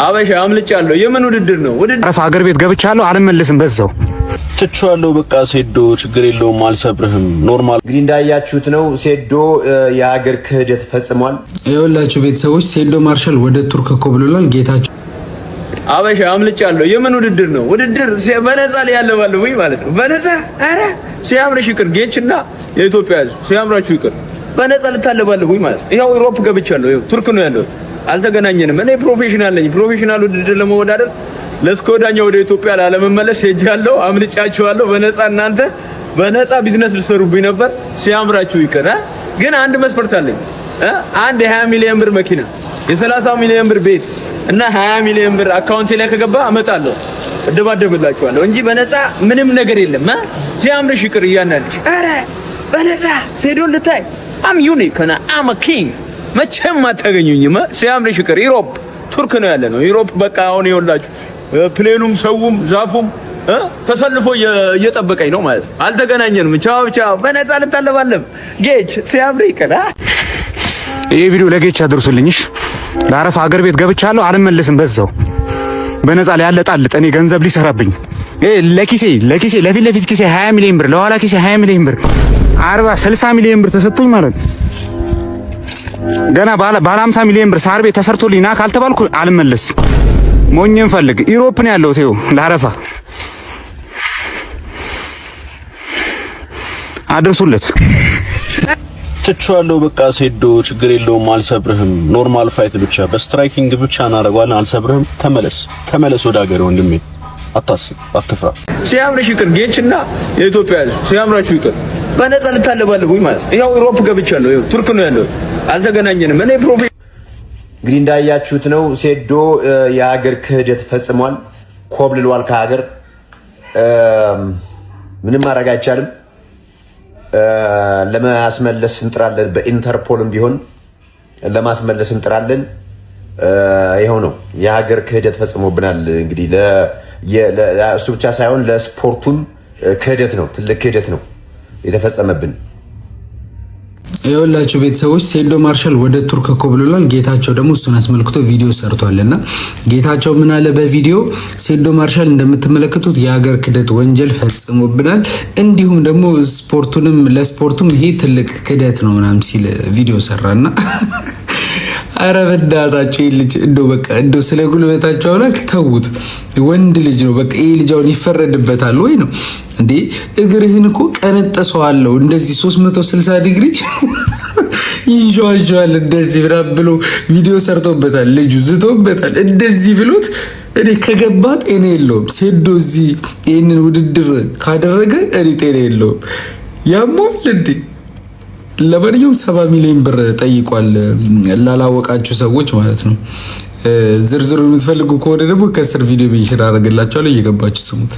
አበሻ አምልጫለሁ። የምን ውድድር ነው? ውድድር ሀገር ቤት ገብቻለሁ፣ አልመለስም። በዛው ትቻለሁ። በቃ ሴዶ ችግር የለውም፣ አልሰብርህም። ኖርማል። እንግዲህ እንዳያችሁት ነው ሴዶ የሀገር ክህደት ፈጽሟል። የሁላችሁ ቤተሰቦች ሴዶ ማርሻል ወደ ቱርክ እኮ ብሎላል ጌታቸው። አበሻ አምልጫለሁ። የምን ውድድር ነው? ውድድር በነፃ ላይ ያለባለሁ ወይ ማለት ነው? በነፃ አረ ሲያምርሽ ይቅር። ጌችና የኢትዮጵያ ሕዝብ ሲያምራችሁ ይቅር። በነፃ ልታለባለሁ ወይ ማለት ነው? ያው ዩሮፕ ገብቻለሁ። ያው ቱርክ ነው ያለሁት። አልተገናኘንም። እኔ ፕሮፌሽናል ነኝ። ፕሮፌሽናል ውድድር ለመወዳደር ለስኮዳኛ ወደ ኢትዮጵያ ላለመመለስ ሄጃለሁ። አምልጫችኋለሁ። በነፃ እናንተ በነፃ ቢዝነስ ልትሰሩብኝ ነበር። ሲያምራችሁ ይቅር። ግን አንድ መስፈርት አለኝ። አንድ የ20 ሚሊዮን ብር መኪና፣ የ30 ሚሊዮን ብር ቤት እና 20 ሚሊዮን ብር አካውንቴ ላይ ከገባ አመጣለሁ፣ እደባደብላችኋለሁ እንጂ በነፃ ምንም ነገር የለም። ሲያምርሽ ይቅር እያናልሽ። አረ በነፃ ሴዶን ልታይ አም ዩኒክ እና አም ኪንግ መቼም አታገኙኝም። ሲያምርሽ ይቅር። ዩሮፕ ቱርክ ነው ያለ ነው። ዩሮፕ በቃ አሁን ይኸውላችሁ ፕሌኑም ሰውም ዛፉም ተሰልፎ እየጠበቀኝ ነው ማለት ነው። አልተገናኘንም። ቻው ቻው። በነፃ ልታለባለብ ጌች ሲያምርሽ ይቅር። ይሄ ቪዲዮ ለጌች አድርሱልኝሽ። ለአረፋ ሀገር ቤት ገብቻለሁ፣ አልመለስም። በዛው በነፃ ላይ ያለጣልጥ እኔ ገንዘብ ሊሰራብኝ ለኪሴ ለፊት ለፊት ኪሴ 20 ሚሊዮን ብር፣ ለኋላ ኪሴ 20 ሚሊዮን ብር 60 ሚሊዮን ብር ተሰጥቶኝ ማለት ነው። ገና ባለ 50 ሚሊዮን ብር ሳር ቤት ተሰርቶልኝ ና ካልተባልኩ አልመለስም። ሞኝን ፈልግ። ዩሮፕ ነው ያለሁት። ይኸው ለአረፋ አድርሱለት። ትቻለሁ። በቃ ሴዶ ችግር የለውም፣ አልሰብርህም። ኖርማል ፋይት ብቻ በስትራይኪንግ ብቻ እናደርገዋለን። አልሰብርህም። ተመለስ ወደ ሀገር ወንድሜ። አታስብ፣ አትፍራ። ሲያምርሽ ይቅር። ጌችና የኢትዮጵያ ሕዝብ ሲያምራችሁ ይቅር። በነፃ ልታለባለቡኝ ማለት ነው። ያው ዩሮፕ ገብቻለሁ። ያው ቱርክ ነው ያለሁት። አልተገናኘንም። እኔ እንግዲህ እንዳያችሁት ነው ሴዶ የሀገር ክህደት ፈጽሟል። ኮብልሏል ከሀገር። ምንም ማድረግ አይቻልም። ለማስመለስ እንጥራለን። በኢንተርፖልም ቢሆን ለማስመለስ እንጥራለን። ይኸው ነው የሀገር ክህደት ፈጽሞብናል። እንግዲህ እሱ ብቻ ሳይሆን ለስፖርቱም ክህደት ነው፣ ትልቅ ክህደት ነው የተፈጸመብን። የሁላችሁ ቤተሰቦች ሴዶ ማርሻል ወደ ቱርክ እኮ ብሎላል ጌታቸው። ደግሞ እሱን አስመልክቶ ቪዲዮ ሰርቷልና ጌታቸው ምን አለ በቪዲዮ? ሴዶ ማርሻል እንደምትመለከቱት የሀገር ክህደት ወንጀል ፈጽሞብናል፣ እንዲሁም ደግሞ ለስፖርቱም ይሄ ትልቅ ክህደት ነው ምናምን ሲል ቪዲዮ ሰራና አረ በዳታቸው ልጅ እንደው ስለ ጉልበታቸው አላክ ተውት። ወንድ ልጅ ነው በቃ ይሄ ልጅ አሁን ይፈረድበታል ወይ ነው እንዴ? እግርህን እኮ ቀነጠሰዋለሁ እንደዚህ 360 ዲግሪ ይንጆዋል እንደዚህ ብሎ ቪዲዮ ሰርቶበታል። ልጁ ዝቶበታል እንደዚህ ብሎት። እኔ ከገባ ጤና የለውም ሴዶ እዚህ ይህንን ውድድር ካደረገ እኔ ጤና የለውም። ያሟል እንዴ? ለማንኛውም 70 ሚሊዮን ብር ጠይቋል፣ ላላወቃችሁ ሰዎች ማለት ነው። ዝርዝሩ የምትፈልጉ ከሆነ ደግሞ ከስር ቪዲዮ ሜንሽን አደርግላችኋለሁ፣ እየገባችሁ ስሙት።